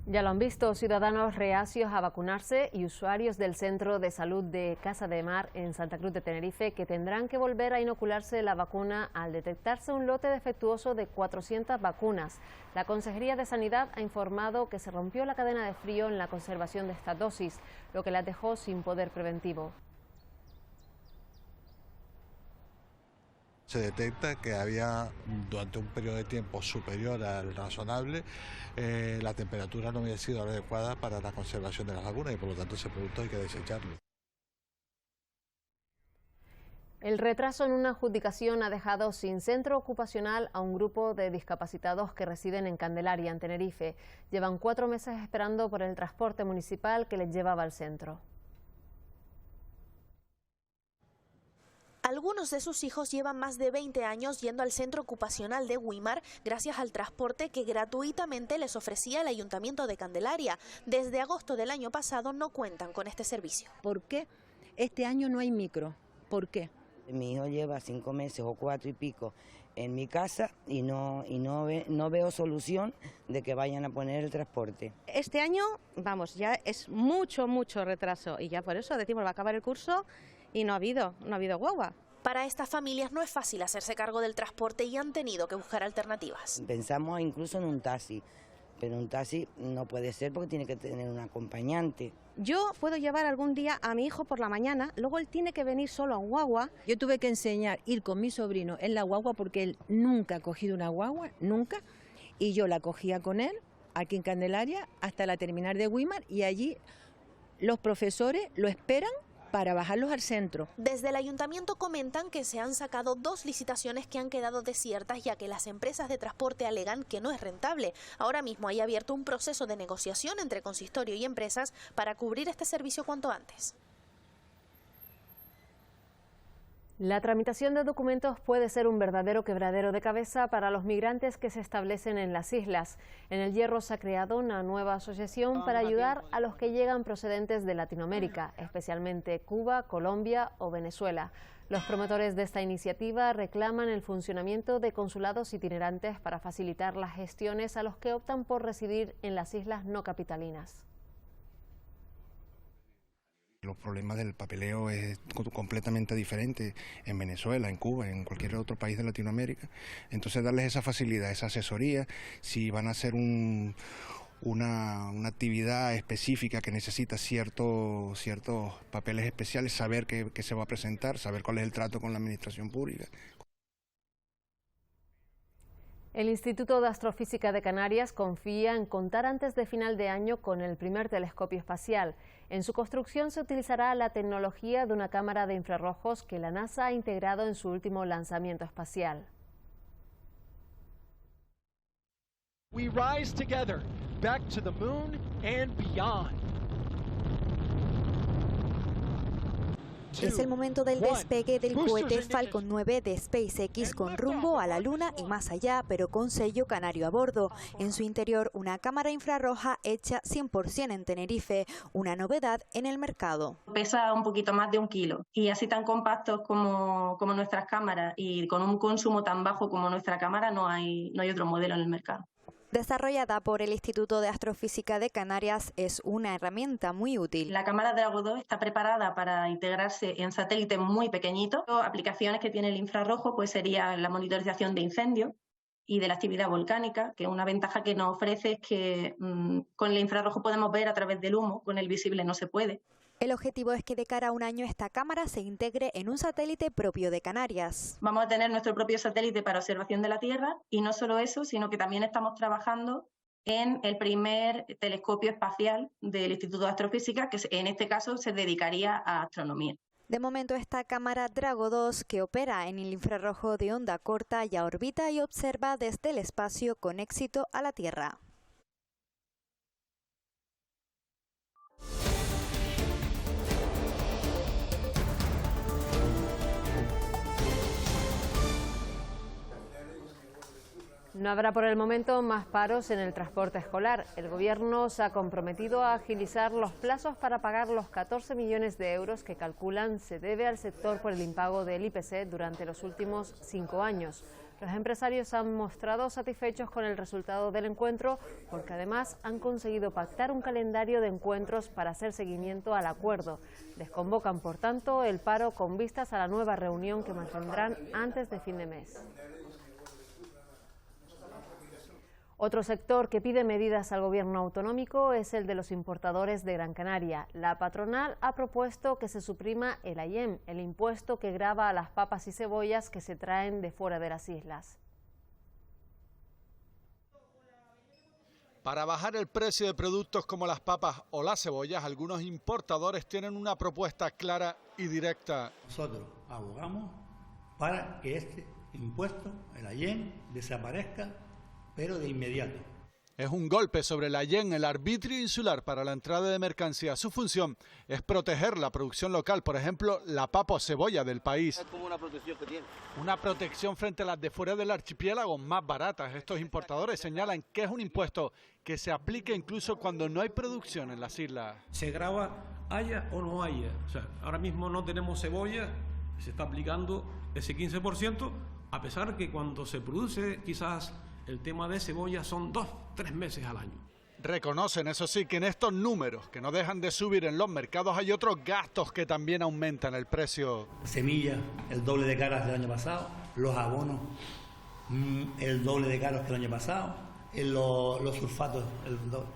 Ya lo han visto, ciudadanos reacios a vacunarse y usuarios del Centro de Salud de Casa de Mar en Santa Cruz de Tenerife que tendrán que volver a inocularse la vacuna al detectarse un lote defectuoso de 400 vacunas. La Consejería de Sanidad ha informado que se rompió la cadena de frío en la conservación de estas dosis, lo que las dejó sin poder preventivo. Se detecta que había, durante un periodo de tiempo superior al razonable, la temperatura no había sido adecuada para la conservación de las vacunas y por lo tanto ese producto hay que desecharlo. El retraso en una adjudicación ha dejado sin centro ocupacional a un grupo de discapacitados que residen en Candelaria, en Tenerife. Llevan 4 meses esperando por el transporte municipal que les llevaba al centro. Algunos de sus hijos llevan más de 20 años yendo al centro ocupacional de Güímar gracias al transporte que gratuitamente les ofrecía el Ayuntamiento de Candelaria. Desde agosto del año pasado no cuentan con este servicio. ¿Por qué este año no hay micro? ¿Por qué? Mi hijo lleva 5 meses o 4 y pico en mi casa y no veo solución de que vayan a poner el transporte. Este año, vamos, ya es mucho retraso y ya por eso decimos va a acabar el curso y no ha habido guagua. Para estas familias no es fácil hacerse cargo del transporte y han tenido que buscar alternativas. Pensamos incluso en un taxi, pero un taxi no puede ser porque tiene que tener un acompañante. Yo puedo llevar algún día a mi hijo por la mañana, luego él tiene que venir solo a un guagua. Yo tuve que ir con mi sobrino en la guagua porque él nunca ha cogido una guagua, nunca, y yo la cogía con él aquí en Candelaria hasta la terminal de Güímar y allí los profesores lo esperan para bajarlos al centro. Desde el ayuntamiento comentan que se han sacado 2 licitaciones que han quedado desiertas ya que las empresas de transporte alegan que no es rentable. Ahora mismo hay abierto un proceso de negociación entre consistorio y empresas para cubrir este servicio cuanto antes. La tramitación de documentos puede ser un verdadero quebradero de cabeza para los migrantes que se establecen en las islas. En El Hierro se ha creado una nueva asociación para ayudar a los que llegan procedentes de Latinoamérica, especialmente Cuba, Colombia o Venezuela. Los promotores de esta iniciativa reclaman el funcionamiento de consulados itinerantes para facilitar las gestiones a los que optan por residir en las islas no capitalinas. Los problemas del papeleo es completamente diferente en Venezuela, en Cuba, en cualquier otro país de Latinoamérica. Entonces darles esa facilidad, esa asesoría, si van a hacer una actividad específica que necesita ciertos papeles especiales, saber qué se va a presentar, saber cuál es el trato con la administración pública. El Instituto de Astrofísica de Canarias confía en contar antes de final de año con el primer telescopio espacial. En su construcción se utilizará la tecnología de una cámara de infrarrojos que la NASA ha integrado en su último lanzamiento espacial. We rise together back to the moon and beyond. Es el momento del despegue del cohete Falcon 9 de SpaceX con rumbo a la Luna y más allá, pero con sello canario a bordo. En su interior, una cámara infrarroja hecha 100% en Tenerife, una novedad en el mercado. Pesa un poquito más de 1 kilo y así tan compactos como nuestras cámaras y con un consumo tan bajo como nuestra cámara no hay otro modelo en el mercado. Desarrollada por el Instituto de Astrofísica de Canarias, es una herramienta muy útil. La cámara Drago 2 está preparada para integrarse en satélites muy pequeñitos. Aplicaciones que tiene el infrarrojo pues sería la monitorización de incendios y de la actividad volcánica, que una ventaja que nos ofrece es que con el infrarrojo podemos ver a través del humo, con el visible no se puede. El objetivo es que de cara a un año esta cámara se integre en un satélite propio de Canarias. Vamos a tener nuestro propio satélite para observación de la Tierra y no solo eso, sino que también estamos trabajando en el primer telescopio espacial del Instituto de Astrofísica, que en este caso se dedicaría a astronomía. De momento esta cámara Drago 2, que opera en el infrarrojo de onda corta, ya orbita y observa desde el espacio con éxito a la Tierra. No habrá por el momento más paros en el transporte escolar. El Gobierno se ha comprometido a agilizar los plazos para pagar los 14 millones de euros que calculan se debe al sector por el impago del IPC durante los últimos 5 años. Los empresarios han mostrado satisfechos con el resultado del encuentro porque además han conseguido pactar un calendario de encuentros para hacer seguimiento al acuerdo. Desconvocan, por tanto, el paro con vistas a la nueva reunión que mantendrán antes de fin de mes. Otro sector que pide medidas al gobierno autonómico es el de los importadores de Gran Canaria. La patronal ha propuesto que se suprima el AIEM, el impuesto que grava a las papas y cebollas que se traen de fuera de las islas. Para bajar el precio de productos como las papas o las cebollas, algunos importadores tienen una propuesta clara y directa. Nosotros, abogamos para que este impuesto, el AYEN, desaparezca, pero de inmediato. Es un golpe sobre la AYEN, el arbitrio insular para la entrada de mercancías. Su función es proteger la producción local, por ejemplo, la papa o cebolla del país. Es como una protección que tiene. Una protección frente a las de fuera del archipiélago más baratas. Estos importadores señalan que es un impuesto que se aplica incluso cuando no hay producción en las islas. Se grava haya o no haya. O sea, ahora mismo no tenemos cebolla, se está aplicando ese 15%, a pesar que cuando se produce quizás el tema de cebolla son 2-3 meses al año. Reconocen, eso sí, que en estos números que no dejan de subir en los mercados hay otros gastos que también aumentan el precio. Semillas, el doble de caras del año pasado, los abonos, el doble de caros que el año pasado, los sulfatos, el doble.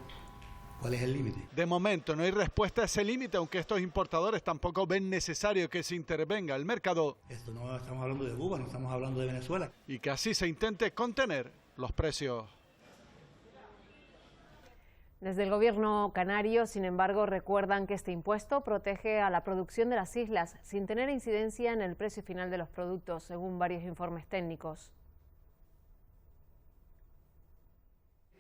¿Cuál es el límite? De momento no hay respuesta a ese límite, aunque estos importadores tampoco ven necesario que se intervenga el mercado. Esto no estamos hablando de Cuba, no estamos hablando de Venezuela. Y que así se intente contener los precios. Desde el gobierno canario, sin embargo, recuerdan que este impuesto protege a la producción de las islas sin tener incidencia en el precio final de los productos, según varios informes técnicos.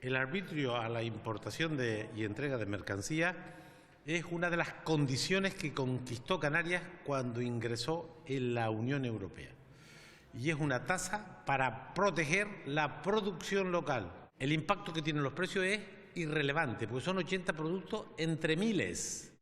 El arbitrio a la importación y entrega de mercancía es una de las condiciones que conquistó Canarias cuando ingresó en la Unión Europea. Y es una tasa para proteger la producción local. El impacto que tienen los precios es irrelevante, porque son 80 productos entre miles.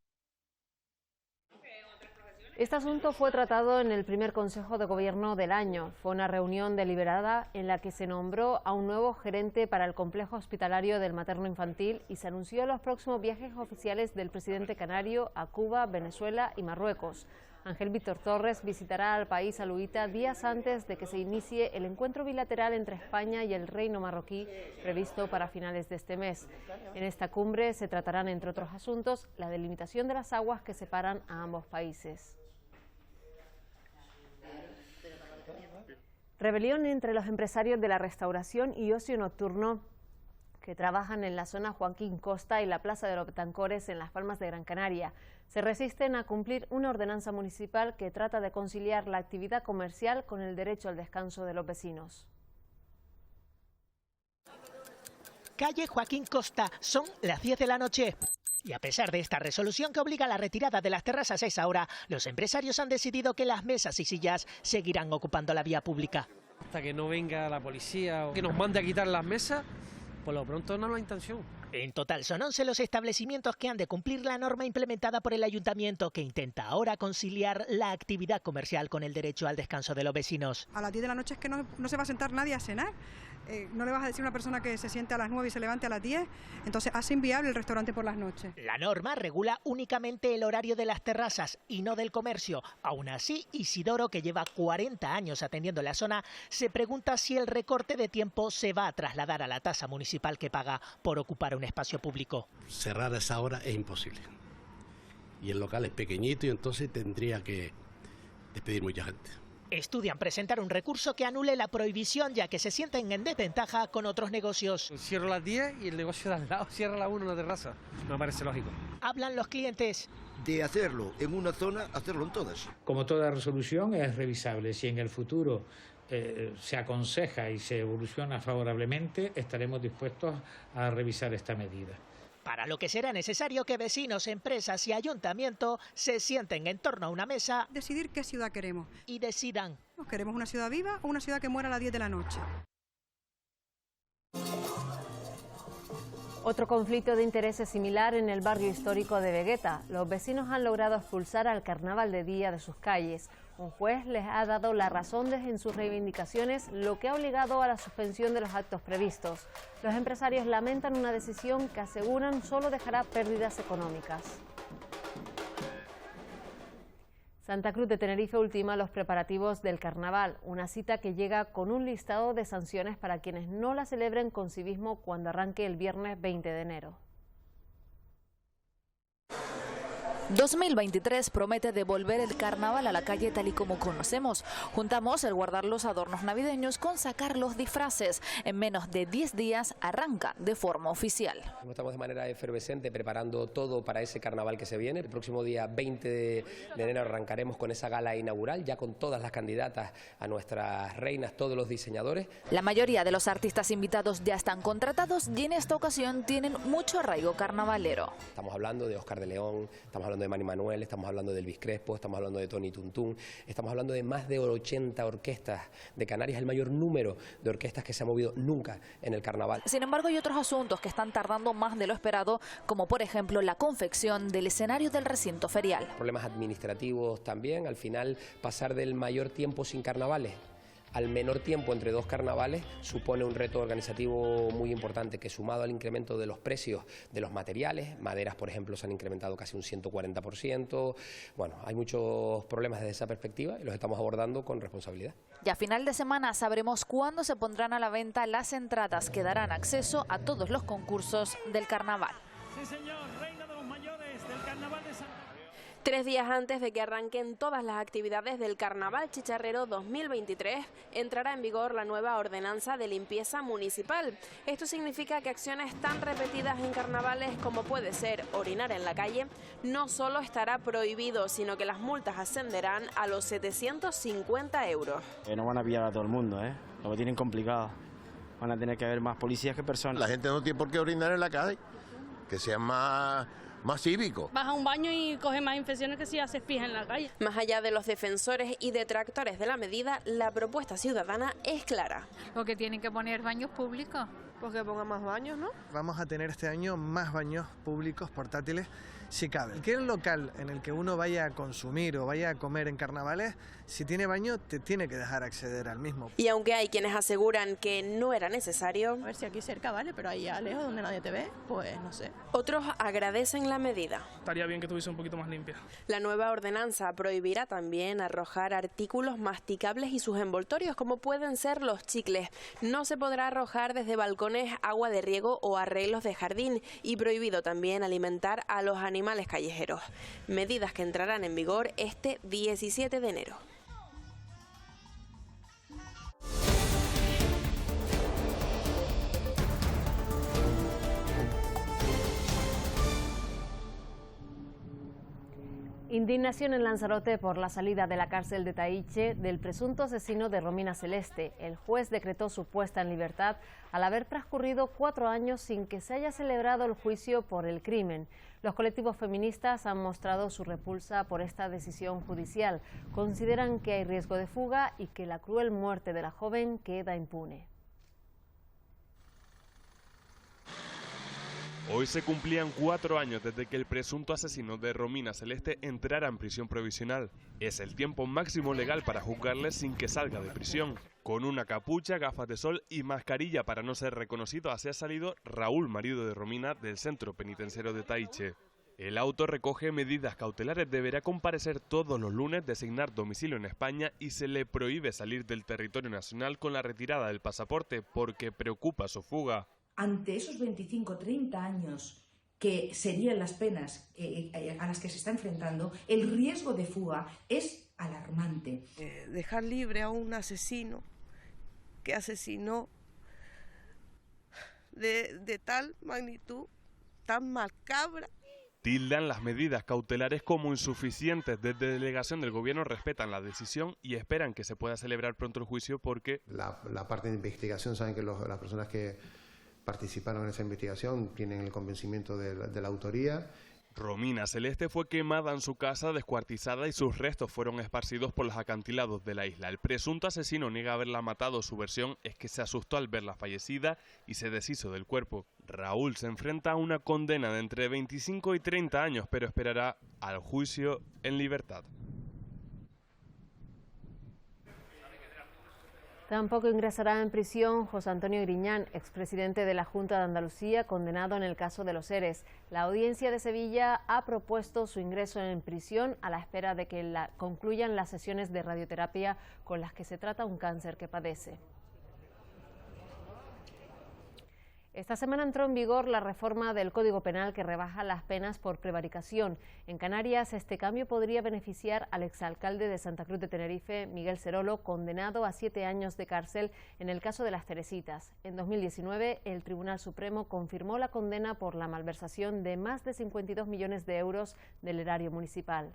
Este asunto fue tratado en el primer Consejo de Gobierno del año. Fue una reunión deliberada en la que se nombró a un nuevo gerente para el complejo hospitalario del materno infantil y se anunció los próximos viajes oficiales del presidente canario a Cuba, Venezuela y Marruecos. Ángel Víctor Torres visitará al país alauita días antes de que se inicie el encuentro bilateral entre España y el Reino marroquí previsto para finales de este mes. En esta cumbre se tratarán, entre otros asuntos, la delimitación de las aguas que separan a ambos países. Rebelión entre los empresarios de la restauración y ocio nocturno que trabajan en la zona Joaquín Costa y la Plaza de los Betancores en Las Palmas de Gran Canaria. Se resisten a cumplir una ordenanza municipal que trata de conciliar la actividad comercial con el derecho al descanso de los vecinos. Calle Joaquín Costa, son las 10 de la noche. Y a pesar de esta resolución que obliga a la retirada de las terrazas a esa hora, los empresarios han decidido que las mesas y sillas seguirán ocupando la vía pública. Hasta que no venga la policía o que nos mande a quitar las mesas, por lo pronto no es la intención. En total son 11 los establecimientos que han de cumplir la norma implementada por el ayuntamiento, que intenta ahora conciliar la actividad comercial con el derecho al descanso de los vecinos. A las 10 de la noche es que no se va a sentar nadie a cenar. No le vas a decir a una persona que se siente a las 9 y se levante a las 10, entonces hace inviable el restaurante por las noches. La norma regula únicamente el horario de las terrazas y no del comercio. Aún así, Isidoro, que lleva 40 años atendiendo la zona, se pregunta si el recorte de tiempo se va a trasladar a la tasa municipal que paga por ocupar un espacio público. Cerrar a esa hora es imposible. Y el local es pequeñito y entonces tendría que despedir mucha gente. Estudian presentar un recurso que anule la prohibición, ya que se sienten en desventaja con otros negocios. Cierro a las 10 y el negocio de al lado cierra a las 1 en la terraza. Me parece lógico. Hablan los clientes. De hacerlo en una zona, hacerlo en todas. Como toda resolución es revisable. Si en el futuro se aconseja y se evoluciona favorablemente, estaremos dispuestos a revisar esta medida. Para lo que será necesario que vecinos, empresas y ayuntamiento se sienten en torno a una mesa. Decidir qué ciudad queremos. Y decidan. ¿Queremos una ciudad viva o una ciudad que muera a las 10 de la noche? Otro conflicto de intereses similar en el barrio histórico de Vegueta. Los vecinos han logrado expulsar al carnaval de día de sus calles. Un juez les ha dado la razón en sus reivindicaciones, lo que ha obligado a la suspensión de los actos previstos. Los empresarios lamentan una decisión que aseguran solo dejará pérdidas económicas. Santa Cruz de Tenerife ultima los preparativos del carnaval, una cita que llega con un listado de sanciones para quienes no la celebren con civismo cuando arranque el viernes 20 de enero. 2023 promete devolver el carnaval a la calle tal y como conocemos. Juntamos el guardar los adornos navideños con sacar los disfraces. En menos de 10 días arranca de forma oficial. Estamos de manera efervescente preparando todo para ese carnaval que se viene. El próximo día 20 de enero arrancaremos con esa gala inaugural, ya con todas las candidatas a nuestras reinas, todos los diseñadores. La mayoría de los artistas invitados ya están contratados y en esta ocasión tienen mucho arraigo carnavalero. Estamos hablando de Óscar de León, estamos hablando de Mani Manuel, estamos hablando de Elvis Crespo, estamos hablando de Tony Tuntún, estamos hablando de más de 80 orquestas de Canarias, el mayor número de orquestas que se ha movido nunca en el carnaval. Sin embargo, hay otros asuntos que están tardando más de lo esperado, como por ejemplo la confección del escenario del recinto ferial. Problemas administrativos también, al final pasar del mayor tiempo sin carnavales al menor tiempo entre dos carnavales supone un reto organizativo muy importante que, sumado al incremento de los precios de los materiales, maderas por ejemplo se han incrementado casi un 140%, bueno, hay muchos problemas desde esa perspectiva y los estamos abordando con responsabilidad. Y a final de semana sabremos cuándo se pondrán a la venta las entradas que darán acceso a todos los concursos del carnaval. Sí señor, reina de los mayores del carnaval de San... 3 días antes de que arranquen todas las actividades del Carnaval Chicharrero 2023, entrará en vigor la nueva ordenanza de limpieza municipal. Esto significa que acciones tan repetidas en carnavales como puede ser orinar en la calle, no solo estará prohibido, sino que las multas ascenderán a los 750 euros. No van a pillar a todo el mundo, lo tienen complicado. Van a tener que haber más policías que personas. La gente no tiene por qué orinar en la calle, que sea más cívico. Vas a un baño y coges más infecciones que si haces pija en la calle. Más allá de los defensores y detractores de la medida, la propuesta ciudadana es clara. ¿O que tienen que poner baños públicos? Pues que pongan más baños, ¿no? Vamos a tener este año más baños públicos portátiles, si cabe. Cualquier local en el que uno vaya a consumir o vaya a comer en carnavales, si tiene baño, te tiene que dejar acceder al mismo. Y aunque hay quienes aseguran que no era necesario... A ver si aquí cerca vale, pero ahí lejos donde nadie te ve, pues no sé. Otros agradecen la medida. Estaría bien que estuviese un poquito más limpia. La nueva ordenanza prohibirá también arrojar artículos masticables y sus envoltorios, como pueden ser los chicles. No se podrá arrojar desde balcones agua de riego o arreglos de jardín, y prohibido también alimentar a los animales callejeros. Medidas que entrarán en vigor este 17 de enero. Indignación en Lanzarote por la salida de la cárcel de Taiche del presunto asesino de Romina Celeste. El juez decretó su puesta en libertad al haber transcurrido 4 años sin que se haya celebrado el juicio por el crimen. Los colectivos feministas han mostrado su repulsa por esta decisión judicial. Consideran que hay riesgo de fuga y que la cruel muerte de la joven queda impune. Hoy se cumplían 4 años desde que el presunto asesino de Romina Celeste entrara en prisión provisional. Es el tiempo máximo legal para juzgarle sin que salga de prisión. Con una capucha, gafas de sol y mascarilla para no ser reconocido, así ha salido Raúl, marido de Romina, del centro penitenciario de Taiche. El auto recoge medidas cautelares, deberá comparecer todos los lunes, designar domicilio en España y se le prohíbe salir del territorio nacional con la retirada del pasaporte porque preocupa su fuga. Ante esos 25-30 años que serían las penas a las que se está enfrentando, el riesgo de fuga es alarmante. Dejar libre a un asesino que asesinó de tal magnitud, tan macabra. Tildan las medidas cautelares como insuficientes. Desde delegación del gobierno respetan la decisión y esperan que se pueda celebrar pronto el juicio porque... La parte de investigación, saben que las personas que participaron en esa investigación tienen el convencimiento de la autoría. Romina Celeste fue quemada en su casa, descuartizada y sus restos fueron esparcidos por los acantilados de la isla. El presunto asesino niega haberla matado. Su versión es que se asustó al verla fallecida y se deshizo del cuerpo. Raúl se enfrenta a una condena de entre 25 y 30 años, pero esperará al juicio en libertad. Tampoco ingresará en prisión José Antonio Griñán, expresidente de la Junta de Andalucía, condenado en el caso de los ERES. La audiencia de Sevilla ha propuesto su ingreso en prisión a la espera de que concluyan las sesiones de radioterapia con las que se trata un cáncer que padece. Esta semana entró en vigor la reforma del Código Penal que rebaja las penas por prevaricación. En Canarias, este cambio podría beneficiar al exalcalde de Santa Cruz de Tenerife, Miguel Serolo, condenado a 7 años de cárcel en el caso de Las Teresitas. En 2019, el Tribunal Supremo confirmó la condena por la malversación de más de 52 millones de euros del erario municipal.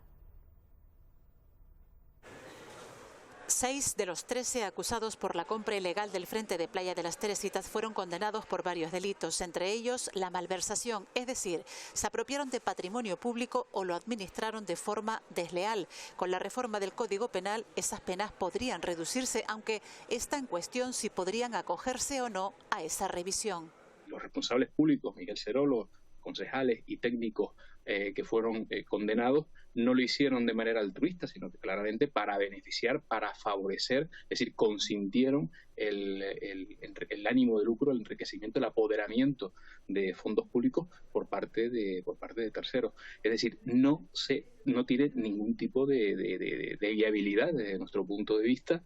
6 de los 13 acusados por la compra ilegal del frente de Playa de las Teresitas fueron condenados por varios delitos, entre ellos la malversación, es decir, se apropiaron de patrimonio público o lo administraron de forma desleal. Con la reforma del Código Penal, esas penas podrían reducirse, aunque está en cuestión si podrían acogerse o no a esa revisión. Los responsables públicos, Miguel Serolo, concejales y técnicos que fueron condenados, no lo hicieron de manera altruista, sino que claramente para beneficiar, para favorecer, es decir, consintieron el ánimo de lucro, el enriquecimiento, el apoderamiento de fondos públicos por parte de terceros. Es decir, no tiene ningún tipo de viabilidad desde nuestro punto de vista.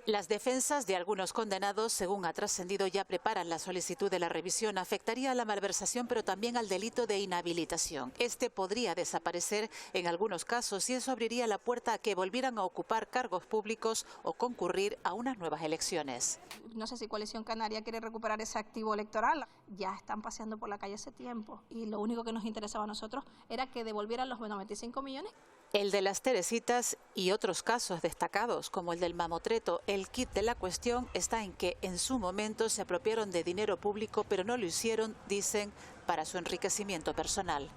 Las defensas de algunos condenados, según ha trascendido, ya preparan la solicitud de la revisión. Afectaría a la malversación, pero también al delito de inhabilitación. Este podría desaparecer en algunos casos y eso abriría la puerta a que volvieran a ocupar cargos públicos o concurrir a unas nuevas elecciones. No sé si Coalición Canaria quiere recuperar ese activo electoral. Ya están paseando por la calle hace tiempo y lo único que nos interesaba a nosotros era que devolvieran los 95 millones. El de Las Teresitas y otros casos destacados, como el del mamotreto, el quid de la cuestión está en que en su momento se apropiaron de dinero público, pero no lo hicieron, dicen, para su enriquecimiento personal.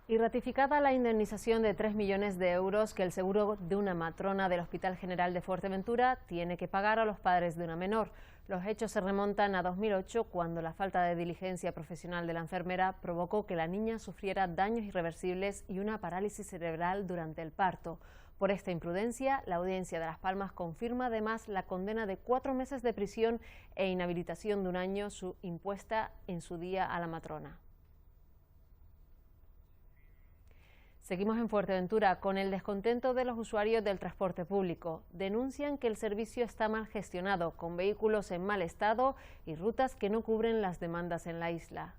Y ratificada la indemnización de 3 millones de euros que el seguro de una matrona del Hospital General de Fuerteventura tiene que pagar a los padres de una menor. Los hechos se remontan a 2008, cuando la falta de diligencia profesional de la enfermera provocó que la niña sufriera daños irreversibles y una parálisis cerebral durante el parto. Por esta imprudencia, la Audiencia de Las Palmas confirma además la condena de 4 meses de prisión e inhabilitación de 1 año impuesta en su día a la matrona. Seguimos en Fuerteventura con el descontento de los usuarios del transporte público. Denuncian que el servicio está mal gestionado, con vehículos en mal estado y rutas que no cubren las demandas en la isla.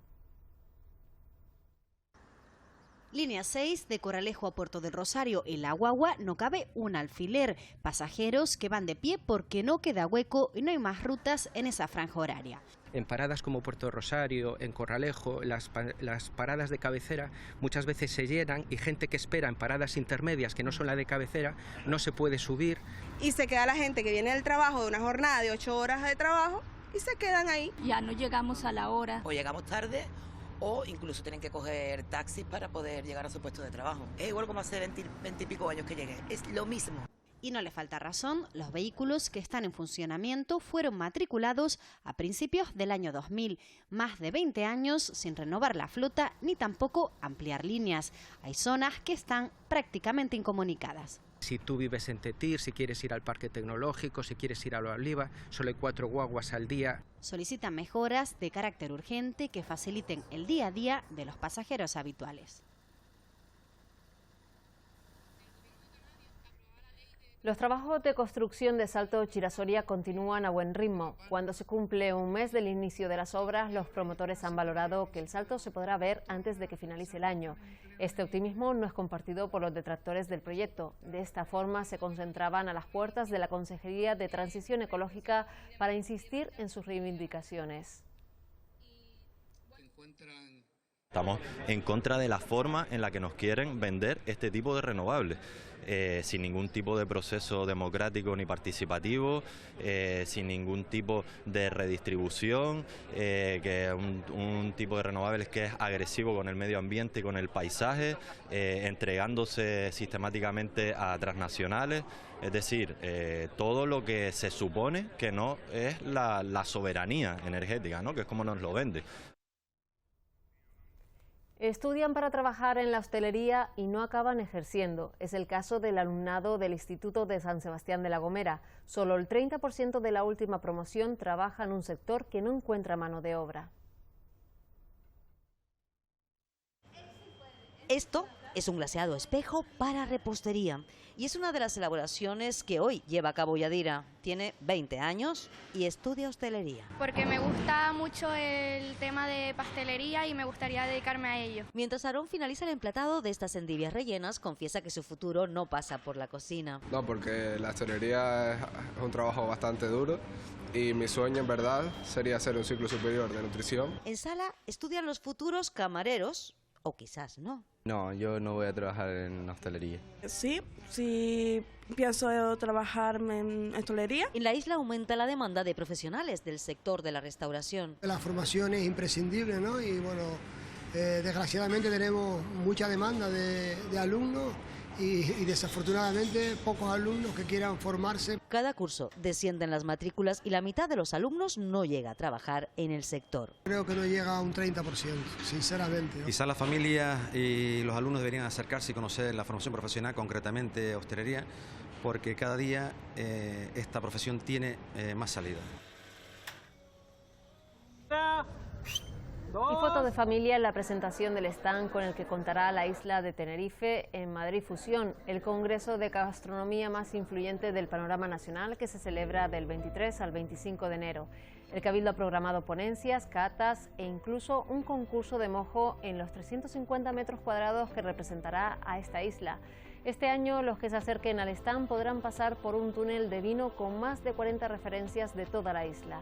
Línea 6 de Corralejo a Puerto del Rosario. En la guagua no cabe un alfiler. Pasajeros que van de pie porque no queda hueco y no hay más rutas en esa franja horaria. En paradas como Puerto Rosario, en Corralejo, las paradas de cabecera muchas veces se llenan y gente que espera en paradas intermedias que no son las de cabecera no se puede subir. Y se queda la gente que viene del trabajo de una jornada de 8 horas de trabajo y se quedan ahí. Ya no llegamos a la hora. O llegamos tarde o incluso tienen que coger taxis para poder llegar a su puesto de trabajo. Es igual como hace 20 y pico años que llegué, es lo mismo. Y no le falta razón, los vehículos que están en funcionamiento fueron matriculados a principios del año 2000. Más de 20 años sin renovar la flota ni tampoco ampliar líneas. Hay zonas que están prácticamente incomunicadas. Si tú vives en Tetir, si quieres ir al Parque Tecnológico, si quieres ir a La Oliva, solo hay 4 guaguas al día. Solicitan mejoras de carácter urgente que faciliten el día a día de los pasajeros habituales. Los trabajos de construcción de Salto Chirasoria continúan a buen ritmo. Cuando se cumple 1 mes del inicio de las obras, los promotores han valorado que el salto se podrá ver antes de que finalice el año. Este optimismo no es compartido por los detractores del proyecto. De esta forma se concentraban a las puertas de la Consejería de Transición Ecológica para insistir en sus reivindicaciones. Estamos en contra de la forma en la que nos quieren vender este tipo de renovables. Sin ningún tipo de proceso democrático ni participativo, sin ningún tipo de redistribución, que un tipo de renovables que es agresivo con el medio ambiente y con el paisaje, entregándose sistemáticamente a transnacionales, es decir, todo lo que se supone que no es la soberanía energética, ¿no? Que es como nos lo vende. Estudian para trabajar en la hostelería y no acaban ejerciendo. Es el caso del alumnado del Instituto de San Sebastián de la Gomera. Solo el 30% de la última promoción trabaja en un sector que no encuentra mano de obra. Esto Es un glaseado espejo para repostería y es una de las elaboraciones que hoy lleva a cabo Yadira. Tiene 20 años y estudia hostelería. Porque me gusta mucho el tema de pastelería y me gustaría dedicarme a ello. Mientras Aarón finaliza el emplatado de estas endivias rellenas, confiesa que su futuro no pasa por la cocina. No, porque la hostelería es un trabajo bastante duro y mi sueño en verdad sería hacer un ciclo superior de nutrición. En Sala estudian los futuros camareros, o quizás no. No, yo no voy a trabajar en hostelería. Sí pienso trabajar en hostelería. En la isla aumenta la demanda de profesionales del sector de la restauración. La formación es imprescindible, ¿no? Y bueno, desgraciadamente tenemos mucha demanda de alumnos y desafortunadamente pocos alumnos que quieran formarse. Cada curso descienden las matrículas y la mitad de los alumnos no llega a trabajar en el sector. Creo que no llega a un 30%, sinceramente, ¿no? Quizás la familia y los alumnos deberían acercarse y conocer la formación profesional, concretamente hostelería, porque cada día esta profesión tiene más salida. Y foto de familia en la presentación del stand con el que contará la isla de Tenerife en Madrid Fusión, el congreso de gastronomía más influyente del panorama nacional que se celebra del 23 al 25 de enero. El Cabildo ha programado ponencias, catas e incluso un concurso de mojo en los 350 metros cuadrados que representará a esta isla. Este año los que se acerquen al stand podrán pasar por un túnel de vino con más de 40 referencias de toda la isla.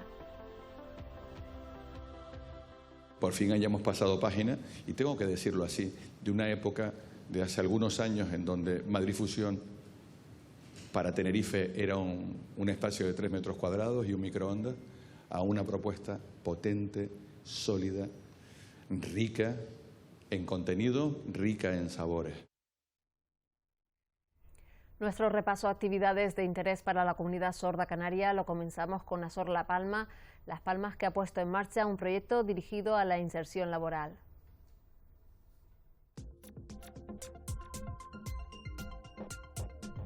Por fin hayamos pasado página, y tengo que decirlo así, de una época de hace algunos años en donde Madrid Fusión para Tenerife era un espacio de 3 metros cuadrados y un microondas, a una propuesta potente, sólida, rica en contenido, rica en sabores. Nuestro repaso a actividades de interés para la comunidad sorda canaria lo comenzamos con Azor La Palma, Las Palmas, que ha puesto en marcha un proyecto dirigido a la inserción laboral.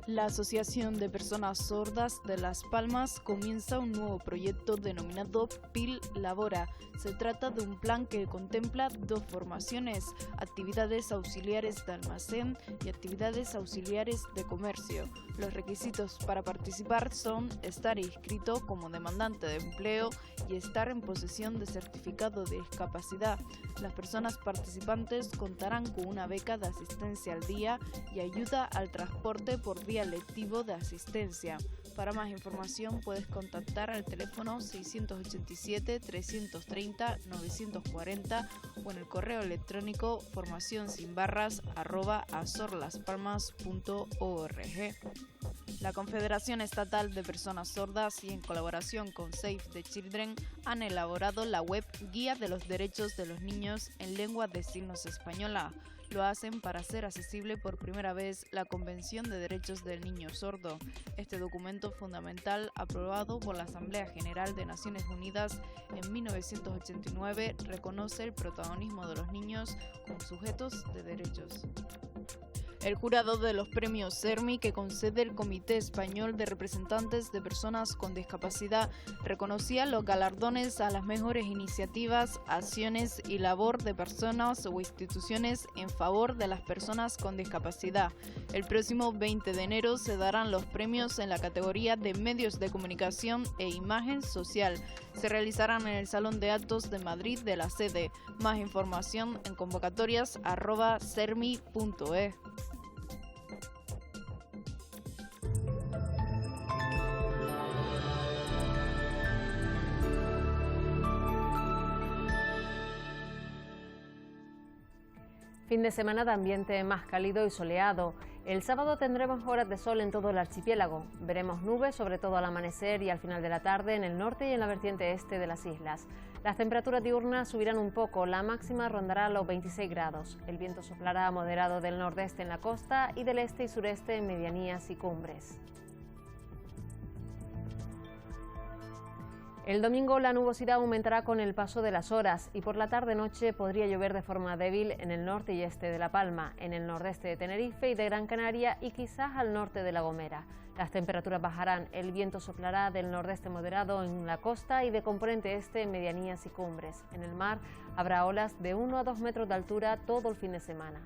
La Asociación de Personas Sordas de Las Palmas comienza un nuevo proyecto denominado PIL Labora. Se trata de un plan que contempla 2 formaciones, actividades auxiliares de almacén y actividades auxiliares de comercio. Los requisitos para participar son estar inscrito como demandante de empleo y estar en posesión de certificado de discapacidad. Las personas participantes contarán con una beca de asistencia al día y ayuda al transporte por vía lectivo de asistencia. Para más información puedes contactar al teléfono 687-330-940 o en el correo electrónico formacionsinbarras@azorlaspalmas.org. La Confederación Estatal de Personas Sordas y en colaboración con Save the Children han elaborado la web Guía de los Derechos de los Niños en Lengua de Signos Española. Lo hacen para hacer accesible por primera vez la Convención de Derechos del Niño Sordo. Este documento fundamental, aprobado por la Asamblea General de Naciones Unidas en 1989, reconoce el protagonismo de los niños como sujetos de derechos. El jurado de los premios CERMI, que concede el Comité Español de Representantes de Personas con Discapacidad, reconocía los galardones a las mejores iniciativas, acciones y labor de personas o instituciones en favor de las personas con discapacidad. El próximo 20 de enero se darán los premios en la categoría de Medios de Comunicación e Imagen Social. Se realizarán en el Salón de Actos de Madrid de la sede. Más información en convocatorias@cermi.es. Fin de semana de ambiente más cálido y soleado. El sábado tendremos horas de sol en todo el archipiélago. Veremos nubes, sobre todo al amanecer y al final de la tarde, en el norte y en la vertiente este de las islas. Las temperaturas diurnas subirán un poco, la máxima rondará los 26 grados. El viento soplará moderado del nordeste en la costa y del este y sureste en medianías y cumbres. El domingo la nubosidad aumentará con el paso de las horas y por la tarde-noche podría llover de forma débil en el norte y este de La Palma, en el nordeste de Tenerife y de Gran Canaria y quizás al norte de La Gomera. Las temperaturas bajarán, el viento soplará del nordeste moderado en la costa y de componente este en medianías y cumbres. En el mar habrá olas de 1 a 2 metros de altura todo el fin de semana.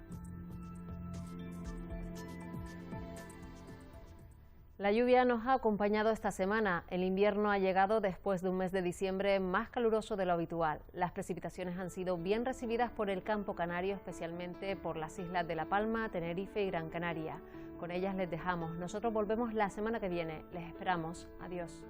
La lluvia nos ha acompañado esta semana. El invierno ha llegado después de un mes de diciembre más caluroso de lo habitual. Las precipitaciones han sido bien recibidas por el campo canario, especialmente por las islas de La Palma, Tenerife y Gran Canaria. Con ellas les dejamos. Nosotros volvemos la semana que viene. Les esperamos. Adiós.